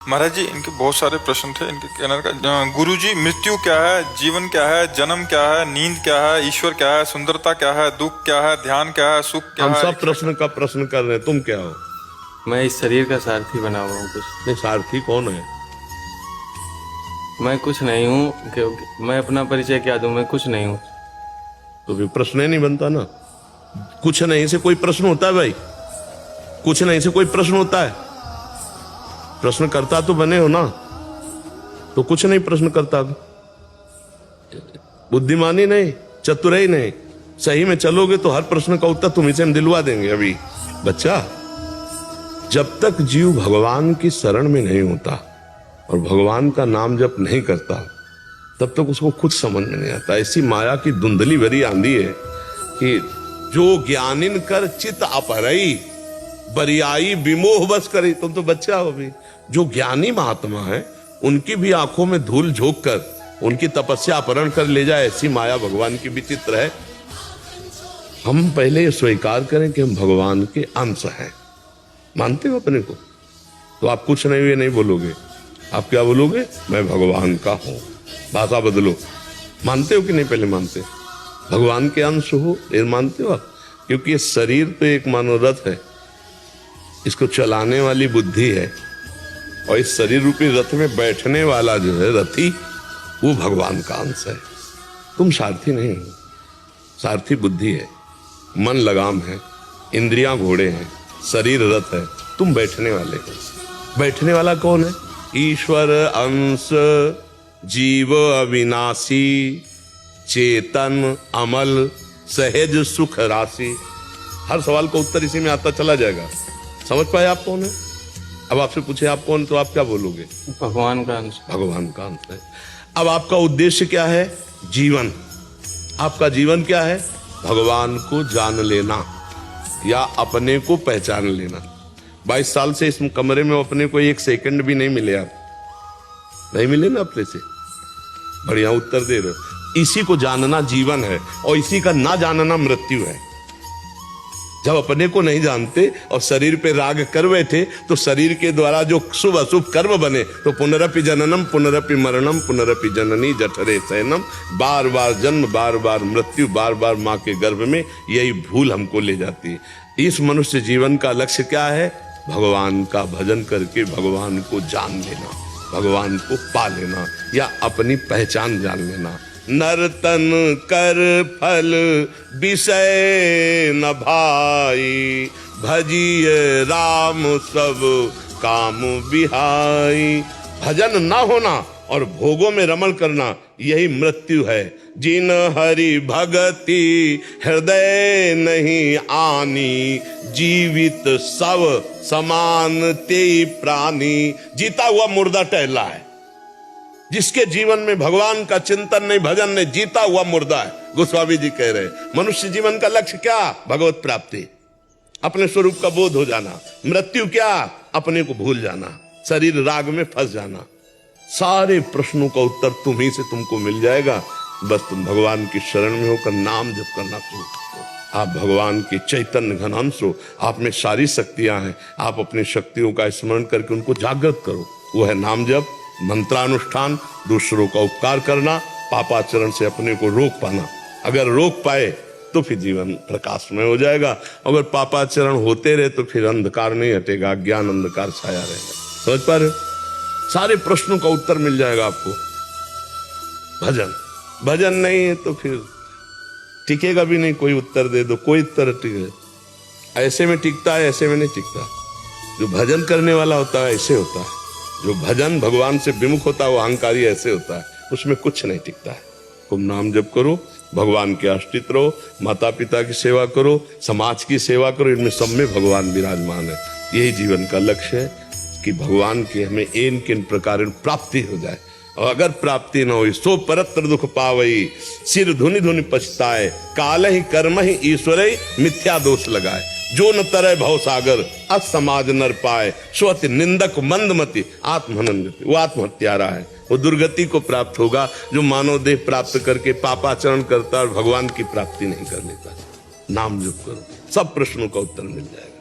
महाराज जी, इनके बहुत सारे प्रश्न थे। इनके कहने का, गुरु जी, मृत्यु क्या है, जीवन क्या है, जन्म क्या है, नींद क्या है, ईश्वर क्या है, सुंदरता क्या है, दुख क्या है, ध्यान क्या है, सुख क्या हम है? सब प्रश्न का प्रश्न कर रहे हैं। तुम क्या हो? मैं इस शरीर का सारथी बना हुआ हूँ। कुछ नहीं, सारथी कौन है? मैं कुछ नहीं हूँ। मैं अपना परिचय क्या दूं? मैं कुछ नहीं हूँ। तो फिर प्रश्न ही नहीं बनता ना। कुछ नहीं से कोई प्रश्न होता है भाई? कुछ नहीं से कोई प्रश्न होता है? प्रश्न करता तो बने हो ना, तो कुछ नहीं प्रश्न करता। बुद्धिमानी नहीं, चतुराई नहीं, सही में चलोगे तो हर प्रश्न का उत्तर तुम्हीं से हम दिलवा देंगे। अभी बच्चा, जब तक जीव भगवान की शरण में नहीं होता और भगवान का नाम जप नहीं करता, तब तक उसको कुछ समझ में नहीं आता। ऐसी माया की धुंधली भरी आंधी है कि जो ज्ञानिन कर चित अपहरई, बरियाई विमोह बस करी। तुम तो बच्चा हो अभी। जो ज्ञानी महात्मा है, उनकी भी आंखों में धूल झोंक कर उनकी तपस्या अपहरण कर ले जाए, ऐसी माया भगवान की विचित्र है। हम पहले ये स्वीकार करें कि हम भगवान के अंश हैं। मानते हो अपने को? तो आप कुछ नहीं हुए नहीं बोलोगे। आप क्या बोलोगे? मैं भगवान का हूं। भाषा बदलो। मानते हो कि नहीं? पहले मानते भगवान के अंश हो, ये मानते हो आप? क्योंकि ये शरीर तो एक मनोरथ है, इसको चलाने वाली बुद्धि है, और इस शरीर रूपी रथ में बैठने वाला जो है रथी, वो भगवान का अंश है। तुम सारथी नहीं हो। सारथी बुद्धि है, मन लगाम है, इंद्रियां घोड़े हैं, शरीर रथ है, तुम बैठने वाले हो। बैठने वाला कौन है? ईश्वर अंश, जीव अविनाशी, चेतन अमल, सहज सुख राशि। हर सवाल का उत्तर इसी में आता चला जाएगा। समझ पाए आप कौन है? अब आपसे पूछे आप कौन, तो आप क्या बोलोगे? भगवान का अंश। भगवान का अंश है। अब आपका उद्देश्य क्या है? जीवन। आपका जीवन क्या है? भगवान को जान लेना या अपने को पहचान लेना। 22 साल से इस कमरे में अपने को एक सेकंड भी नहीं मिले। आप नहीं मिले ना अपने से? बढ़िया उत्तर दे रहे हो। इसी को जानना जीवन है, और इसी का ना जानना मृत्यु है। जब अपने को नहीं जानते और शरीर पे राग कर बैठे, तो शरीर के द्वारा जो शुभ अशुभ कर्म बने, तो पुनरपि जननम पुनरपि मरणम पुनरपि जननी जठरे शयनम, बार बार जन्म, बार बार मृत्यु, बार बार माँ के गर्भ में। यही भूल हमको ले जाती है। इस मनुष्य जीवन का लक्ष्य क्या है? भगवान का भजन करके भगवान को जान लेना, भगवान को पा लेना, या अपनी पहचान जान लेना। नर्तन कर फल विषय न भाई, भजिए राम सब काम बिहाई। भजन ना होना और भोगों में रमण करना, यही मृत्यु है। जिन हरि भगति हृदय नहीं आनी, जीवित सब समान ते प्राणी। जीता हुआ मुर्दा टहला है। जिसके जीवन में भगवान का चिंतन नहीं, भजन नहीं, जीता हुआ मुर्दा है। गोस्वामी जी कह रहे हैं, मनुष्य जीवन का लक्ष्य क्या? भगवत प्राप्ति, अपने स्वरूप का बोध हो जाना। मृत्यु क्या? अपने को भूल जाना, शरीर राग में फंस जाना। सारे प्रश्नों का उत्तर तुम्ही से तुमको मिल जाएगा। बस तुम भगवान की शरण में होकर नाम जप करना शुरू करो। आप भगवान के चैतन्य घन अंश हो, आप में सारी शक्तियां हैं। आप अपनी शक्तियों का स्मरण करके उनको जागृत करो। वो है नाम जप, मंत्रानुष्ठान, दूसरों का उपकार करना, पापाचरण से अपने को रोक पाना। अगर रोक पाए तो फिर जीवन प्रकाशमय हो जाएगा। अगर पापाचरण होते रहे तो फिर अंधकार नहीं हटेगा, ज्ञान अंधकार छाया रहेगा। समझ पा रहे हो? सारे प्रश्नों का उत्तर मिल जाएगा आपको। भजन, भजन नहीं है तो फिर टिकेगा भी नहीं। कोई उत्तर दे दो, कोई उत्तर टिके। ऐसे में टिकता है, ऐसे में नहीं टिकता। जो भजन करने वाला होता है ऐसे होता है। जो भजन भगवान से विमुख होता है वो अहंकारी ऐसे होता है, उसमें कुछ नहीं टिकता है। तुम नाम जप करो, भगवान के आश्रित रहो, माता पिता की सेवा करो, समाज की सेवा करो। इनमें सब में भगवान विराजमान है। यही जीवन का लक्ष्य है कि भगवान की हमें इन किन प्रकार प्राप्ति हो जाए। और अगर प्राप्ति न हो, सो परत्र दुख पावई, सिर धुनि धुनि पछताए, काल ही कर्म ही ईश्वर मिथ्या दोष लगाए। जो न तरह भव सागर, असमाज नर पाए, स्वति निंदक मंदमति आत्महनन गति। वो आत्महत्यारा है, वो दुर्गति को प्राप्त होगा जो मानव देह प्राप्त करके पापाचरण करता और भगवान की प्राप्ति नहीं कर लेता। नाम जप करो, सब प्रश्नों का उत्तर मिल जाएगा।